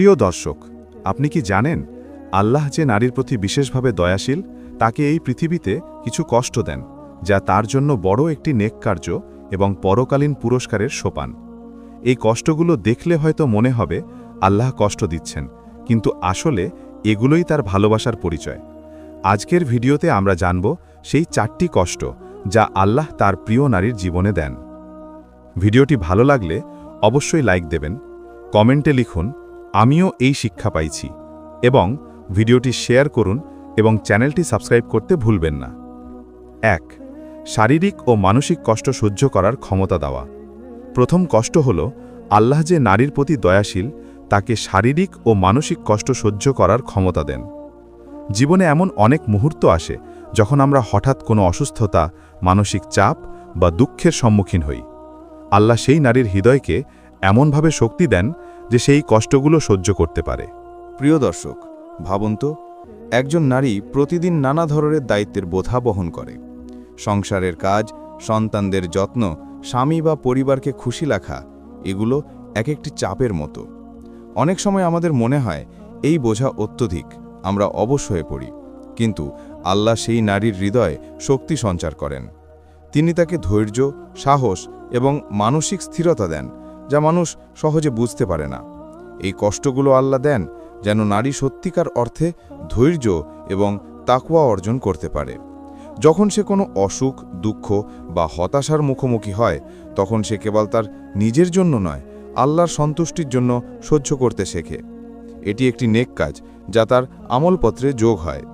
প্রিয় দর্শক, আপনি কি জানেন আল্লাহ যে নারীর প্রতি বিশেষভাবে দয়াশীল, তাকে এই পৃথিবীতে কিছু কষ্ট দেন, যা তার জন্য বড় একটি নেক কার্য এবং পরকালীন পুরস্কারের সোপান। এই কষ্টগুলো দেখলে হয়তো মনে হবে আল্লাহ কষ্ট দিচ্ছেন, কিন্তু আসলে এগুলোই তার ভালোবাসার পরিচয়। আজকের ভিডিওতে আমরা জানব সেই 4টি কষ্ট যা আল্লাহ তার প্রিয় নারীর জীবনে দেন। ভিডিওটি ভালো লাগলে অবশ্যই লাইক দেবেন, কমেন্টে লিখুন আমিও এই শিক্ষা পাইছি, এবং ভিডিওটি শেয়ার করুন এবং চ্যানেলটি সাবস্ক্রাইব করতে ভুলবেন না। 1. শারীরিক ও মানসিক কষ্ট সহ্য করার ক্ষমতা দেওয়া। প্রথম কষ্ট হল আল্লাহ যে নারীর প্রতি দয়াশীল, তাকে শারীরিক ও মানসিক কষ্ট সহ্য করার ক্ষমতা দেন। জীবনে এমন অনেক মুহূর্ত আসে যখন আমরা হঠাৎ কোনো অসুস্থতা, মানসিক চাপ বা দুঃখের সম্মুখীন হই। আল্লাহ সেই নারীর হৃদয়কে এমনভাবে শক্তি দেন যে সেই কষ্টগুলো সহ্য করতে পারে। প্রিয় দর্শক, ভাবুন তো, একজন নারী প্রতিদিন নানা ধরনের দায়িত্বের বোঝা বহন করে। সংসারের কাজ, সন্তানদের যত্ন, স্বামী বা পরিবারকে খুশি রাখা, এগুলো এক একটি চাপের মতো। অনেক সময় আমাদের মনে হয় এই বোঝা অত্যধিক, আমরা অবশ হয়ে পড়ি। কিন্তু আল্লাহ সেই নারীর হৃদয়ে শক্তি সঞ্চার করেন। তিনি তাকে ধৈর্য, সাহস এবং মানসিক স্থিরতা দেন, যা মানুষ সহজে বুঝতে পারে না। এই কষ্টগুলো আল্লাহ দেন যেন নারী সত্যিকার অর্থে ধৈর্য এবং তাকওয়া অর্জন করতে পারে। যখন সে কোনো অসুখ, দুঃখ বা হতাশার মুখোমুখি হয়, তখন সে কেবল তার নিজের জন্য নয়, আল্লাহর সন্তুষ্টির জন্য সহ্য করতে শেখে। এটি একটি নেক কাজ যা তার আমলপত্রে যোগ হয়।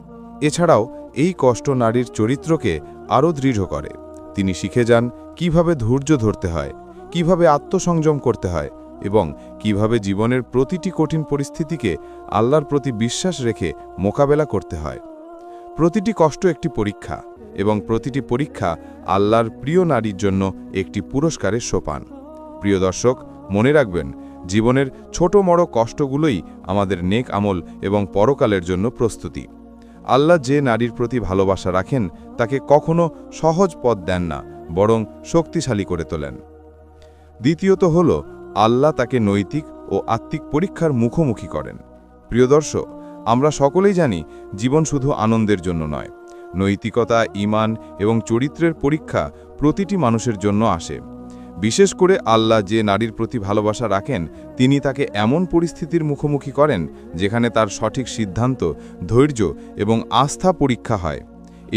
এছাড়াও এই কষ্ট নারীর চরিত্রকে আরও দৃঢ় করে। তিনি শিখে যান কিভাবে ধৈর্য ধরতে হয়, কিভাবে আত্মসংযম করতে হয় এবং কিভাবে জীবনের প্রতিটি কঠিন পরিস্থিতিকে আল্লাহর প্রতি বিশ্বাস রেখে মোকাবেলা করতে হয়। প্রতিটি কষ্ট একটি পরীক্ষা, এবং প্রতিটি পরীক্ষা আল্লাহর প্রিয় নারীর জন্য একটি পুরস্কারের সোপান। প্রিয় দর্শক, মনে রাখবেন, জীবনের ছোট বড় কষ্টগুলোই আমাদের নেক আমল এবং পরকালের জন্য প্রস্তুতি। আল্লাহ যে নারীর প্রতি ভালোবাসা রাখেন, তাকে কখনো সহজ পথ দেন না, বরং শক্তিশালী করে তোলেন। দ্বিতীয়ত হল আল্লাহ তাকে নৈতিক ও আত্মিক পরীক্ষার মুখোমুখি করেন। প্রিয় দর্শক, আমরা সকলেই জানি জীবন শুধু আনন্দের জন্য নয়। নৈতিকতা, ঈমান এবং চরিত্রের পরীক্ষা প্রতিটি মানুষের জন্য আসে। বিশেষ করে আল্লাহ যে নারীর প্রতি ভালোবাসা রাখেন, তিনি তাকে এমন পরিস্থিতির মুখোমুখি করেন যেখানে তার সঠিক সিদ্ধান্ত, ধৈর্য এবং আস্থা পরীক্ষা হয়।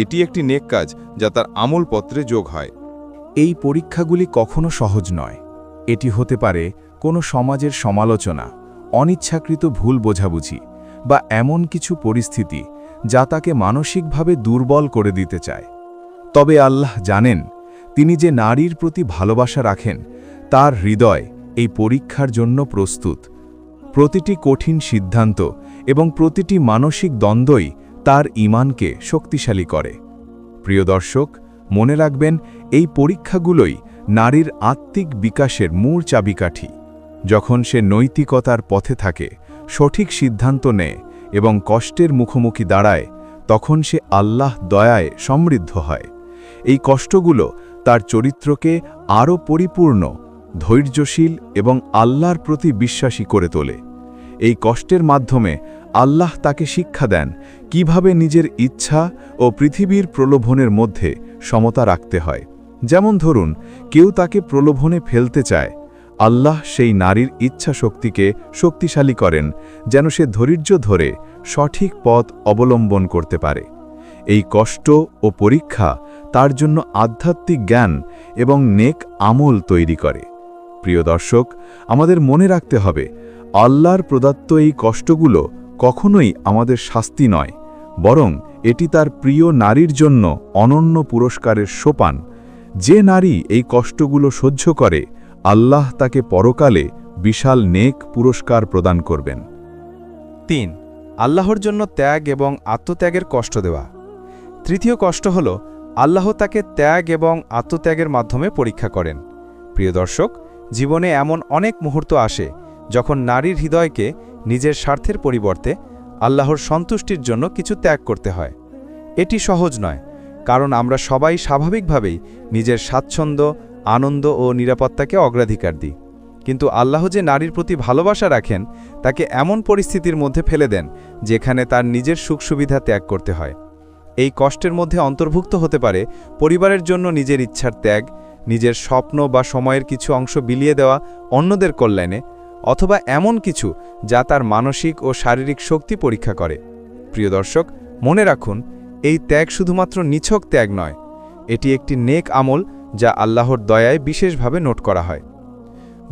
এটি একটি নেক কাজ যা তার আমলপত্রে যোগ হয়। এই পরীক্ষাগুলি কখনো সহজ নয়। এটি হতে পারে কোনো সমাজের সমালোচনা, অনিচ্ছাকৃত ভুল বোঝাবুঝি বা এমন কিছু পরিস্থিতি যা তাকে মানসিকভাবে দুর্বল করে দিতে চায়। তবে আল্লাহ জানেন, তিনি যে নারীর প্রতি ভালোবাসা রাখেন, তার হৃদয় এই পরীক্ষার জন্য প্রস্তুত। প্রতিটি কঠিন সিদ্ধান্ত এবং প্রতিটি মানসিক দ্বন্দ্বই তার ঈমানকে শক্তিশালী করে। প্রিয় দর্শক, মনে রাখবেন, এই পরীক্ষাগুলোই নারীর আত্মিক বিকাশের মূল চাবিকাঠি। যখন সে নৈতিকতার পথে থাকে, সঠিক সিদ্ধান্ত নেয় এবং কষ্টের মুখোমুখি দাঁড়ায়, তখন সে আল্লাহ দয়ায় সমৃদ্ধ হয়। এই কষ্টগুলো তার চরিত্রকে আরও পরিপূর্ণ, ধৈর্যশীল এবং আল্লাহর প্রতি বিশ্বাসী করে তোলে। এই কষ্টের মাধ্যমে আল্লাহ তাকে শিক্ষা দেন কিভাবে নিজের ইচ্ছা ও পৃথিবীর প্রলোভনের মধ্যে সমতা রাখতে হয়। যেমন ধরুন, কেউ তাকে প্রলোভনে ফেলতে চায়, আল্লাহ সেই নারীর ইচ্ছা শক্তিকে শক্তিশালী করেন যেন সে ধৈর্য ধরে সঠিক পথ অবলম্বন করতে পারে। এই কষ্ট ও পরীক্ষা তার জন্য আধ্যাত্মিক জ্ঞান এবং নেক আমল তৈরি করে। প্রিয় দর্শক, আমাদের মনে রাখতে হবে, আল্লাহর প্রদত্ত এই কষ্টগুলো কখনোই আমাদের শাস্তি নয়, বরং এটি তার প্রিয় নারীর জন্য অনন্য পুরস্কারের সোপান। যে নারী এই কষ্টগুলো সহ্য করে, আল্লাহ তাকে পরকালে বিশাল নেক পুরস্কার প্রদান করবেন। 3. আল্লাহর জন্য ত্যাগ এবং আত্মত্যাগের কষ্ট দেওয়া। তৃতীয় কষ্ট হল আল্লাহ তাকে ত্যাগ এবং আত্মত্যাগের মাধ্যমে পরীক্ষা করেন। প্রিয় দর্শক, জীবনে এমন অনেক মুহূর্ত আসে যখন নারীর হৃদয়কে নিজের স্বার্থের পরিবর্তে আল্লাহর সন্তুষ্টির জন্য কিছু ত্যাগ করতে হয়। এটি সহজ নয়, কারণ আমরা সবাই স্বাভাবিকভাবেই নিজের স্বাচ্ছন্দ্য, আনন্দ ও নিরাপত্তাকে অগ্রাধিকার দিই। কিন্তু আল্লাহ যে নারীর প্রতি ভালোবাসা রাখেন তাকে এমন পরিস্থিতির মধ্যে ফেলে দেন যেখানে তার নিজের সুখ সুবিধা ত্যাগ করতে হয়। এই কষ্টের মধ্যে অন্তর্ভুক্ত হতে পারে পরিবারের জন্য নিজের ইচ্ছার ত্যাগ, নিজের স্বপ্ন বা সময়ের কিছু অংশ বিলিয়ে দেওয়া অন্যদের কল্যাণে, অথবা এমন কিছু যা তার মানসিক ও শারীরিক শক্তি পরীক্ষা করে। প্রিয় দর্শক, মনে রাখুন, এই ত্যাগ শুধুমাত্র নিছক ত্যাগ নয়, এটি একটি নেক আমল যা আল্লাহর দয়ায় বিশেষভাবে নোট করা হয়।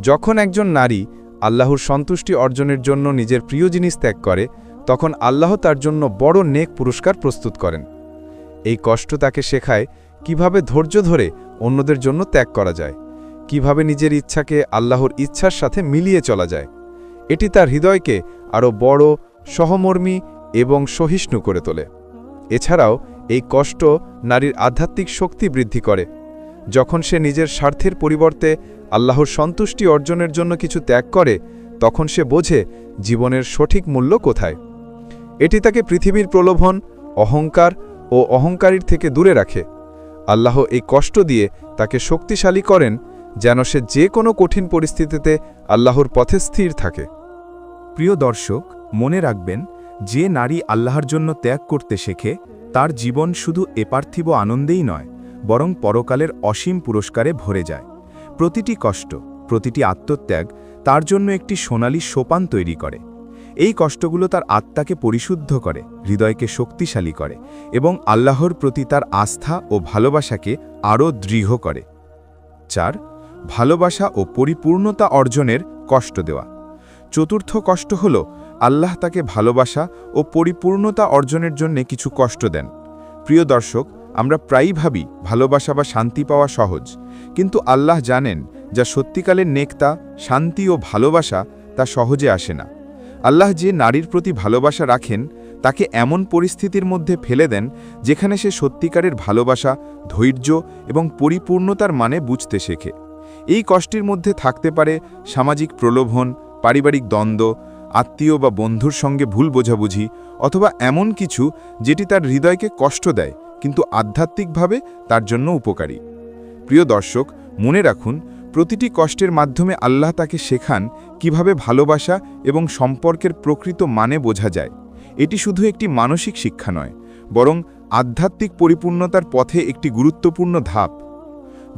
যখন একজন নারী আল্লাহর সন্তুষ্টি অর্জনের জন্য নিজের প্রিয় জিনিস ত্যাগ করে, তখন আল্লাহ তার জন্য বড় নেক পুরস্কার প্রস্তুত করেন। এই কষ্ট তাকে শেখায় কিভাবে ধৈর্য ধরে অন্যদের জন্য ত্যাগ করা যায়, কিভাবে নিজের ইচ্ছাকে আল্লাহর ইচ্ছার সাথে মিলিয়ে চলা যায়। এটি তার হৃদয়কে আরও বড়, সহমর্মী এবং সহিষ্ণু করে তোলে। এছাড়াও এই কষ্ট নারীর আধ্যাত্মিক শক্তি বৃদ্ধি করে। যখন সে নিজের স্বার্থের পরিবর্তে আল্লাহর সন্তুষ্টি অর্জনের জন্য কিছু ত্যাগ করে, তখন সে বোঝে জীবনের সঠিক মূল্য কোথায়। এটি তাকে পৃথিবীর প্রলোভন, অহংকার ও অহংকারীর থেকে দূরে রাখে। আল্লাহ এই কষ্ট দিয়ে তাকে শক্তিশালী করেন যেন সে যে কোনো কঠিন পরিস্থিতিতে আল্লাহর পথে স্থির থাকে। প্রিয় দর্শক, মনে রাখবেন, যে নারী আল্লাহর জন্য ত্যাগ করতে শেখে তার জীবন শুধু এপার্থিব আনন্দেই নয়, বরং পরকালের অসীম পুরস্কারে ভরে যায়। প্রতিটি কষ্ট, প্রতিটি আত্মত্যাগ তার জন্য একটি সোনালী সোপান তৈরি করে। এই কষ্টগুলো তার আত্মাকে পরিশুদ্ধ করে, হৃদয়কে শক্তিশালী করে এবং আল্লাহর প্রতি তার আস্থা ও ভালোবাসাকে আরও দৃঢ় করে। 4. ভালোবাসা ও পরিপূর্ণতা অর্জনের কষ্ট দেওয়া। চতুর্থ কষ্ট হল আল্লাহ তাকে ভালোবাসা ও পরিপূর্ণতা অর্জনের জন্য কিছু কষ্ট দেন। প্রিয় দর্শক, আমরা প্রায়ই ভাবি ভালোবাসা বা শান্তি পাওয়া সহজ, কিন্তু আল্লাহ জানেন যা সত্যিকালের নেকতা, শান্তি ও ভালোবাসা তা সহজে আসে না। আল্লাহ যে নারীর প্রতি ভালোবাসা রাখেন তাকে এমন পরিস্থিতির মধ্যে ফেলে দেন যেখানে সে সত্যিকারের ভালোবাসা, ধৈর্য এবং পরিপূর্ণতার মানে বুঝতে শেখে। এই কষ্টের মধ্যে থাকতে পারে সামাজিক প্রলোভন, পারিবারিক দ্বন্দ্ব, আত্মীয় বা বন্ধুর সঙ্গে ভুল বোঝাবুঝি, অথবা এমন কিছু যেটি তার হৃদয়কে কষ্ট দেয় কিন্তু আধ্যাত্মিকভাবে তার জন্য উপকারী। প্রিয় দর্শক, মনে রাখুন, প্রতিটি কষ্টের মাধ্যমে আল্লাহ তাকে শেখান কিভাবে ভালোবাসা এবং সম্পর্কের প্রকৃত মানে বোঝা যায়। এটি শুধু একটি মানসিক শিক্ষা নয়, বরং আধ্যাত্মিক পরিপূর্ণতার পথে একটি গুরুত্বপূর্ণ ধাপ।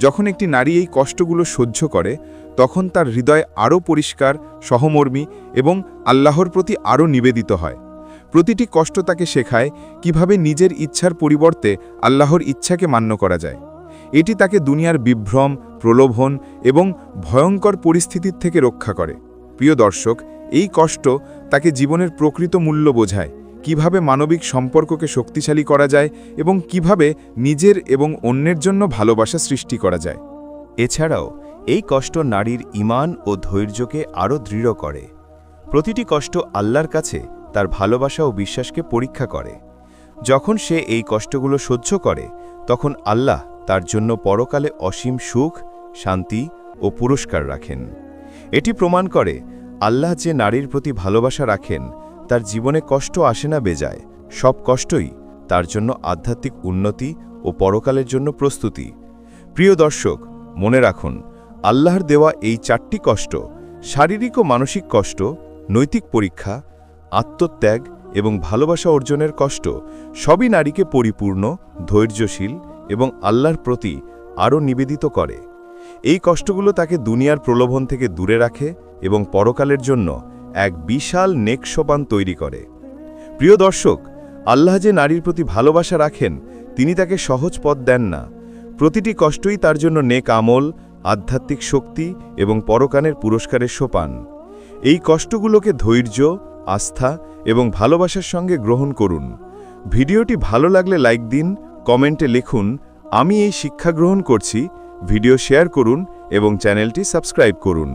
যখন একটি নারী এই কষ্টগুলো সহ্য করে, তখন তার হৃদয় আরও পরিষ্কার, সহমর্মী এবং আল্লাহর প্রতি আরও নিবেদিত হয়। প্রতিটি কষ্ট তাকে শেখায় কিভাবে নিজের ইচ্ছার পরিবর্তে আল্লাহর ইচ্ছাকে মান্য করা যায়। এটি তাকে দুনিয়ার বিভ্রম, প্রলোভন এবং ভয়ঙ্কর পরিস্থিতির থেকে রক্ষা করে। প্রিয় দর্শক, এই কষ্ট তাকে জীবনের প্রকৃত মূল্য বোঝায়, কিভাবে মানবিক সম্পর্ককে শক্তিশালী করা যায় এবং কিভাবে নিজের এবং অন্যের জন্য ভালোবাসা সৃষ্টি করা যায়। এছাড়াও এই কষ্ট নারীর ঈমান ও ধৈর্যকে আরও দৃঢ় করে। প্রতিটি কষ্ট আল্লাহর কাছে তার ভালোবাসা ও বিশ্বাসকে পরীক্ষা করে। যখন সে এই কষ্টগুলো সহ্য করে, তখন আল্লাহ তার জন্য পরকালে অসীম সুখ, শান্তি ও পুরস্কার রাখেন। এটি প্রমাণ করে আল্লাহ যে নারীর প্রতি ভালোবাসা রাখেন তার জীবনে কষ্ট আসে না বেজায়। সব কষ্টই তার জন্য আধ্যাত্মিক উন্নতি ও পরকালের জন্য প্রস্তুতি। প্রিয় দর্শক, মনে রাখুন, আল্লাহর দেওয়া এই 4টি কষ্ট, শারীরিক ও মানসিক কষ্ট, নৈতিক পরীক্ষা, আত্মত্যাগ এবং ভালোবাসা অর্জনের কষ্ট, সবই নারীকে পরিপূর্ণ, ধৈর্যশীল এবং আল্লাহর প্রতি আরও নিবেদিত করে। এই কষ্টগুলো তাকে দুনিয়ার প্রলোভন থেকে দূরে রাখে এবং পরকালের জন্য এক বিশাল নেক সোপান তৈরি করে। প্রিয় দর্শক, আল্লাহ যে নারীর প্রতি ভালোবাসা রাখেন তিনি তাকে সহজ পথ দেন না। প্রতিটি কষ্টই তার জন্য নেক আমল, আধ্যাত্মিক শক্তি এবং পরকালের পুরস্কারের সোপান। এই কষ্টগুলোকে ধৈর্য, আস্থা এবং ভালোবাসার সঙ্গে গ্রহণ করুন। ভিডিওটি ভালো লাগলে লাইক দিন, কমেন্টে লিখুন আমি এই শিক্ষা গ্রহণ করছি, ভিডিও শেয়ার করুন এবং চ্যানেলটি সাবস্ক্রাইব করুন।